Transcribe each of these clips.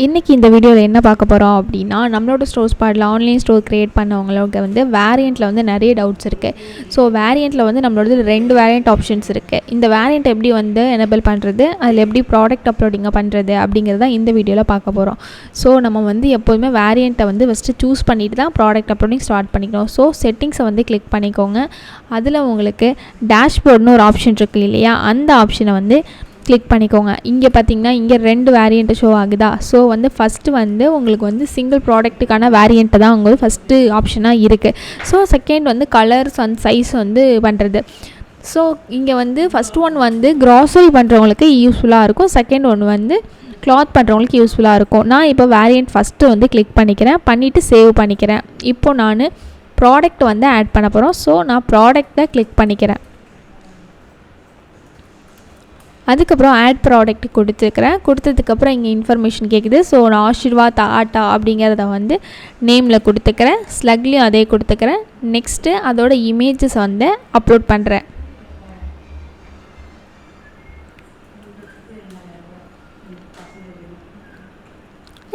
இன்றைக்கி இந்த வீடியோவில் என்ன பார்க்க போகிறோம் அப்படின்னா, நம்மளோட ஸ்டோர் ஸ்பாட்டில் ஆன்லைன் ஸ்டோர் க்ரியேட் பண்ணவங்களுக்கு வந்து வேரியண்ட்டில் வந்து நிறைய டவுட்ஸ் இருக்குது. ஸோ வேரியண்ட்டில் வந்து நம்மளோட 2 வேரியண்ட் ஆப்ஷன்ஸ் இருக்குது. இந்த வேரியண்ட் எப்படி வந்து எனேபிள் பண்ணுறது, அதில் எப்படி ப்ராடக்ட் அப்லோடிங்கை பண்ணுறது அப்படிங்கிறது தான் இந்த வீடியோவில் பார்க்க போகிறோம். ஸோ நம்ம வந்து எப்போதுமே வேரியண்ட்டை வந்து ஃபஸ்ட்டு சூஸ் பண்ணிவிட்டு தான் ப்ராடக்ட் அப்லோடிங் ஸ்டார்ட் பண்ணிக்கணும். ஸோ செட்டிங்ஸை வந்து கிளிக் பண்ணிக்கோங்க. அதில் உங்களுக்கு டேஷ்போர்ட்னு ஒரு ஆப்ஷன் இருக்குது இல்லையா, அந்த ஆப்ஷனை வந்து கிளிக் பண்ணிக்கோங்க. இங்கே பார்த்தீங்கன்னா இங்கே 2 வேரியண்ட்டு ஷோ ஆகுதா. ஸோ வந்து ஃபஸ்ட்டு வந்து உங்களுக்கு வந்து சிங்கிள் ப்ராடக்ட்டுக்கான வேரியண்ட்டு தான் உங்களுக்கு ஃபஸ்ட்டு ஆப்ஷனாக இருக்குது. ஸோ செகண்ட் வந்து கலர்ஸ் அண்ட் சைஸ் வந்து பண்ணுறது. ஸோ இங்கே வந்து ஃபஸ்ட் ஒன் வந்து க்ராசரி பண்ணுறவங்களுக்கு யூஸ்ஃபுல்லாக இருக்கும். செகண்ட் ஒன் வந்து கிளாத் பண்ணுறவங்களுக்கு யூஸ்ஃபுல்லாக இருக்கும். நான் இப்போ வேரியண்ட் ஃபஸ்ட்டு வந்து கிளிக் பண்ணிவிட்டு சேவ் பண்ணிக்கிறேன். இப்போது நான் ப்ராடக்ட் வந்து ஆட் பண்ண போகிறோம். ஸோ நான் ப்ராடக்டை கிளிக் பண்ணிக்கிறேன். அதுக்கப்புறம் ஆட் ப்ராடக்ட் கொடுத்ததுக்கப்புறம் இங்கே இன்ஃபர்மேஷன் கேட்குது. ஸோ நான் ஆஷிர்வாத் ஆட்டா அப்படிங்கிறத வந்து நேமில் கொடுத்துக்கிறேன். ஸ்லக்லேயும் அதே கொடுத்துக்கிறேன். நெக்ஸ்ட்டு அதோட இமேஜஸ் வந்து அப்லோட் பண்ணுறேன்.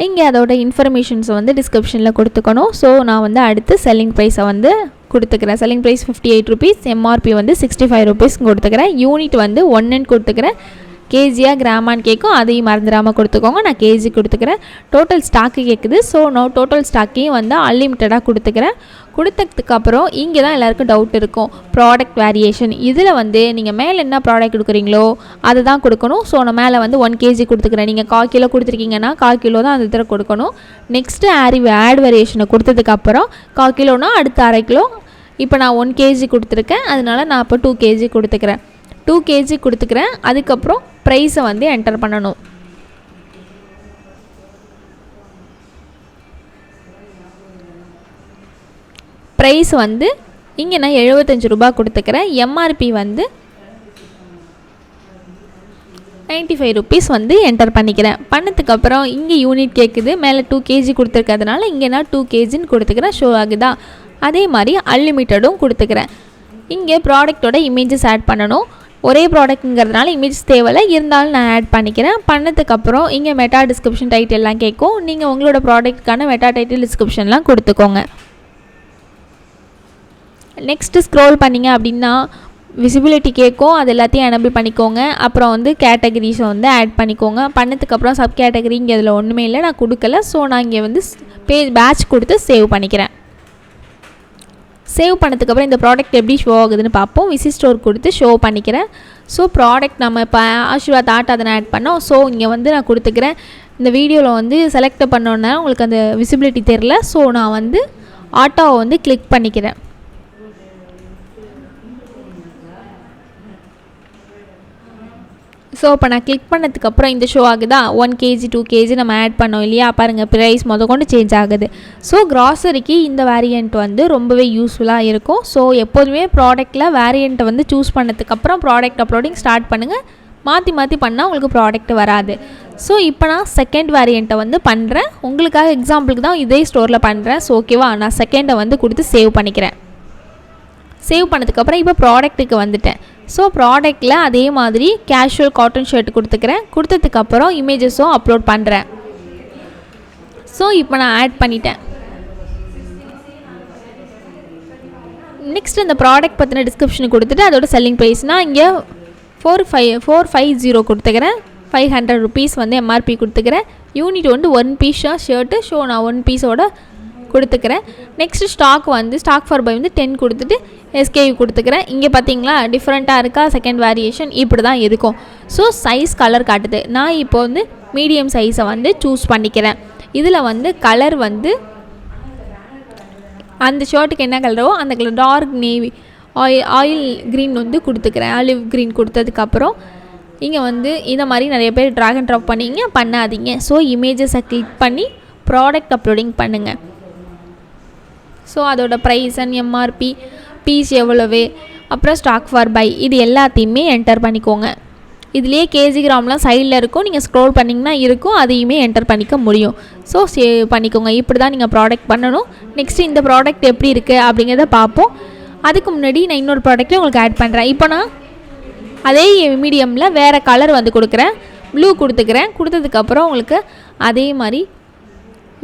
இங்கே அதோட இன்ஃபர்மேஷன்ஸை வந்து டிஸ்கிரிப்ஷனில் கொடுத்துக்கணும். ஸோ நான் வந்து அடுத்து செல்லிங் ப்ரைஸை வந்து கொடுத்துக்கிறேன். செல்லிங் ப்ரைஸ் 58 rupees, எம்ஆர்பி வந்து 65 rupees கொடுத்துக்கிறேன். யூனிட் வந்து 1 கொடுத்துக்கிறேன். கேஜியாக கிராமான்னு கேட்கும், அதையும் மறந்துடாமல் கொடுத்துக்கோங்க. நான் கேஜி கொடுத்துக்கிறேன். டோட்டல் ஸ்டாக்கு கேட்குது. ஸோ நான் டோட்டல் ஸ்டாக்கையும் வந்து அன்லிமிட்டடாக கொடுத்துக்கிறேன். கொடுத்ததுக்கப்புறம் இங்கே தான் எல்லாருக்கும் டவுட் இருக்கும், ப்ராடக்ட் வேரியேஷன். இதில் வந்து நீங்கள் மேலே என்ன ப்ராடக்ட் கொடுக்குறீங்களோ அதை தான் கொடுக்கணும். ஸோ நான் மேலே வந்து 1 kg கொடுத்துக்கிறேன். நீங்கள் 1/4 கிலோ கொடுத்துருக்கீங்கன்னா 1/4 கிலோ தான் அந்த இதில் கொடுக்கணும். நெக்ஸ்ட்டு ஆட் வேரியேஷனை கொடுத்ததுக்கப்புறம் 1/4 கிலோனா அடுத்து 1/2 கிலோ. இப்போ நான் 1 kg கொடுத்துருக்கேன், அதனால நான் இப்போ 2 kg கொடுத்துக்கிறேன். 2 kg கொடுத்துக்கிறேன். அதுக்கப்புறம் ப்ரைஸை வந்து என்டர் பண்ணணும். ப்ரைஸ் வந்து இங்கே நான் 75 ரூபா கொடுத்துக்கிறேன். எம்ஆர்பி வந்து 95 rupees வந்து என்டர் பண்ணிக்கிறேன். பண்ணதுக்கப்புறம் இங்கே யூனிட் கேட்குது. மேலே 2 kg கொடுத்துருக்கிறதுனால இங்கே நான் 2 kgன்னு கொடுத்துக்கிறேன். ஷோ ஆகுதா. அதே மாதிரி அன்லிமிட்டடும் கொடுத்துக்கிறேன். இங்கே ப்ராடக்டோட இமேஜஸ் ஆட் பண்ணணும். ஒரே ப்ராடக்ட்டுங்கிறதுனால இமேஜஸ் தேவையில்லை, இருந்தாலும் நான் ஆட் பண்ணிக்கிறேன். பண்ணதுக்கப்புறம் இங்கே மெட்டா டிஸ்கிரிப்ஷன் டைட்டில்லாம் கேட்கும். நீங்கள் உங்களோட ப்ராடக்ட்டுக்கான மெட்டா டைட்டில் டிஸ்கிரிப்ஷன்லாம் கொடுத்துக்கோங்க. நெக்ஸ்ட்டு ஸ்க்ரோல் பண்ணிங்க அப்படின்னா விசிபிலிட்டி கேட்கும், அது எல்லாத்தையும் எனேபிள் பண்ணிக்கோங்க. அப்புறம் வந்து கேட்டகரிஸை வந்து ஆட் பண்ணிக்கோங்க. பண்ணதுக்கப்புறம் சப் கேட்டகரி இங்கே அதில் ஒன்றுமே இல்லை, நான் கொடுக்கல. ஸோ நான் இங்கே வந்து பேட்ச் கொடுத்து சேவ் பண்ணிக்கிறேன். சேவ் பண்ணதுக்கப்புறம் இந்த ப்ராடக்ட் எப்படி ஷோ ஆகுதுன்னு பார்ப்போம். விசிட் ஸ்டோர் கொடுத்து ஷோ பண்ணிக்கிறேன். ஸோ ப்ராடக்ட் நம்ம இப்போ ஆஷிர்வாத் ஆட்டா அதை ஆட் பண்ணோம். ஸோ இங்கே வந்து நான் கொடுத்துக்கிறேன். இந்த வீடியோவில் வந்து செலக்ட் பண்ணோன்னா உங்களுக்கு அந்த விசிபிலிட்டி தெரில. ஸோ நான் வந்து ஆட்டோவை வந்து கிளிக் பண்ணிக்கிறேன். ஸோ இப்போ நான் கிளிக் பண்ணதுக்கப்புறம் இந்த ஷோ ஆகுதா. 1 kg 2 kg நம்ம ஆட் பண்ணோம் இல்லையா, பாருங்கள் ப்ரைஸ் கொண்டு சேஞ்ச் ஆகுது. ஸோ க்ராசரிக்கு இந்த வேரியண்ட் வந்து ரொம்பவே யூஸ்ஃபுல்லாக இருக்கும். ஸோ எப்போதுமே ப்ராடக்ட்டில் வேரியண்ட்டை வந்து சூஸ் பண்ணதுக்கப்புறம் ப்ராடக்ட் அப்லோடிங் ஸ்டார்ட் பண்ணுங்கள். மாற்றி பண்ணால் உங்களுக்கு ப்ராடக்ட் வராது. ஸோ இப்போ நான் செகண்ட் வேரியண்ட்டை வந்து பண்ணுறேன். உங்களுக்காக எக்ஸாம்பிளுக்கு தான் இதே ஸ்டோரில் பண்ணுறேன். ஸோ ஓகேவா, நான் செகண்டை வந்து கொடுத்து சேவ் பண்ணிக்கிறேன். சேவ் பண்ணதுக்கப்புறம் இப்போ ப்ராடக்ட்டுக்கு வந்துட்டேன். ஸோ ப்ராடக்டில் அதே மாதிரி கேஷுவல் காட்டன் ஷர்ட் கொடுத்துக்கிறேன். கொடுத்ததுக்கப்புறம் இமேஜஸும் அப்லோட் பண்ணுறேன். ஸோ இப்போ நான் ஆட் பண்ணிட்டேன். நெக்ஸ்ட் இந்த ப்ராடக்ட் பற்றின டிஸ்கிரிப்ஷன் கொடுத்துட்டு அதோட செல்லிங் ப்ரைஸ்னால் இங்கே 450 கொடுத்துக்கிறேன். 500 rupees வந்து எம்ஆர்பி கொடுத்துக்கிறேன். யூனிட் வந்து 1 piece ஷர்ட்டு. ஸோ நான் 1 pieceோட கொடுத்துக்கிறேன். நெக்ஸ்ட்டு ஸ்டாக் ஃபார் பை வந்து 10 கொடுத்துட்டு எஸ்கேவி கொடுத்துக்கிறேன். இங்கே பார்த்தீங்களா டிஃப்ரெண்ட்டாக இருக்கா, செகண்ட் வேரியேஷன் இப்படி தான் இருக்கும். ஸோ சைஸ் கலர் காட்டுது. நான் இப்போ வந்து மீடியம் சைஸை வந்து சூஸ் பண்ணிக்கிறேன். இதில் வந்து கலர் வந்து அந்த ஷர்ட்டுக்கு என்ன கலரோ அந்த colour dark navy oil green வந்து கொடுத்துக்கிறேன். ஆலிவ் க்ரீன் கொடுத்ததுக்கப்புறம் இங்கே வந்து இந்த மாதிரி நிறைய பேர் ட்ராக் அண்ட் ட்ராப் பண்ணாதீங்க. ஸோ இமேஜஸை கிளிக் பண்ணி ப்ராடக்ட் அப்லோடிங் பண்ணுங்கள். ஸோ அதோட ப்ரைஸ் அண்ட் எம்ஆர்பி, பீஸ் எவ்வளவு, அப்புறம் ஸ்டாக் ஃபார் பை இது எல்லாத்தையுமே என்டர் பண்ணிக்கோங்க. இதுலேயே கேஜி கிராம்லாம் சைடில் இருக்கும், நீங்கள் ஸ்க்ரோல் பண்ணிங்கன்னா இருக்கும், அதையுமே என்டர் பண்ணிக்க முடியும். ஸோ சேவ் பண்ணிக்கோங்க. இப்படி தான் நீங்கள் ப்ராடக்ட் பண்ணணும். நெக்ஸ்ட்டு இந்த ப்ராடக்ட் எப்படி இருக்குது அப்படிங்கிறத பார்ப்போம். அதுக்கு முன்னாடி நான் இன்னொரு ப்ராடக்ட்டை உங்களுக்கு ஆட் பண்ணுறேன். இப்போ நான் அதே மீடியமில் வேறு கலர் வந்து கொடுக்குறேன். ப்ளூ கொடுத்துக்கிறேன். கொடுத்ததுக்கப்புறம் உங்களுக்கு அதே மாதிரி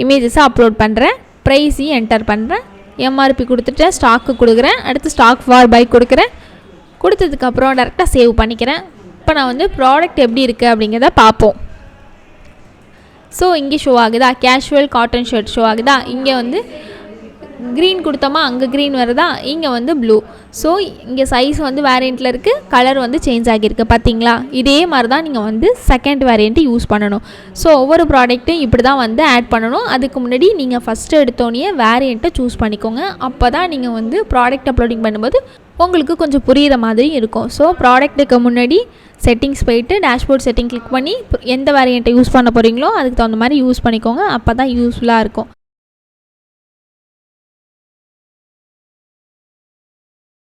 இமேஜஸை அப்லோட் பண்ணுறேன். ப்ரைஸையும் என்டர் பண்ணுறேன். எம்ஆர்பி கொடுத்துட்டு ஸ்டாக்கு கொடுக்குறேன். அடுத்து ஸ்டாக் ஃபார் பை கொடுக்குறேன். கொடுத்ததுக்கப்புறம் டேரெக்டாக சேவ் பண்ணிக்கிறேன். இப்போ நான் வந்து ப்ராடக்ட் எப்படி இருக்குது அப்படிங்கிறத பார்ப்போம். ஸோ இங்கே ஷோ ஆகுதா, கேஷுவல் காட்டன் ஷர்ட் ஷோ ஆகுதா. இங்கே வந்து க்ரீன் கொடுத்தோமா, அங்கே க்ரீன் வருதா, இங்கே வந்து ப்ளூ. ஸோ இங்கே சைஸ் வந்து வேரியண்ட்டில் இருக்குது, கலர் வந்து சேஞ்ச் ஆகியிருக்கு பார்த்தீங்களா. இதே மாதிரி தான் நீங்கள் வந்து செகண்ட் வேரியண்ட்டு யூஸ் பண்ணணும். ஸோ ஒவ்வொரு ப்ராடக்ட்டும் இப்படி தான் வந்து ஆட் பண்ணணும். அதுக்கு முன்னாடி நீங்கள் ஃபஸ்ட்டு எடுத்தோடனே வேரியண்ட்டை சூஸ் பண்ணிக்கோங்க. அப்போ தான் நீங்கள் வந்து ப்ராடக்ட் அப்லோடிங் பண்ணும்போது உங்களுக்கு கொஞ்சம் புரிகிற மாதிரி இருக்கும். ஸோ ப்ராடக்ட்டுக்கு முன்னாடி செட்டிங்ஸ் போய்ட்டு டேஷ்போர்ட் செட்டிங் கிளிக் பண்ணி எந்த வேரியண்ட்டை யூஸ் பண்ண போகிறீங்களோ அதுக்கு தகுந்த மாதிரி யூஸ் பண்ணிக்கோங்க. அப்போ தான் யூஸ்ஃபுல்லாக இருக்கும்.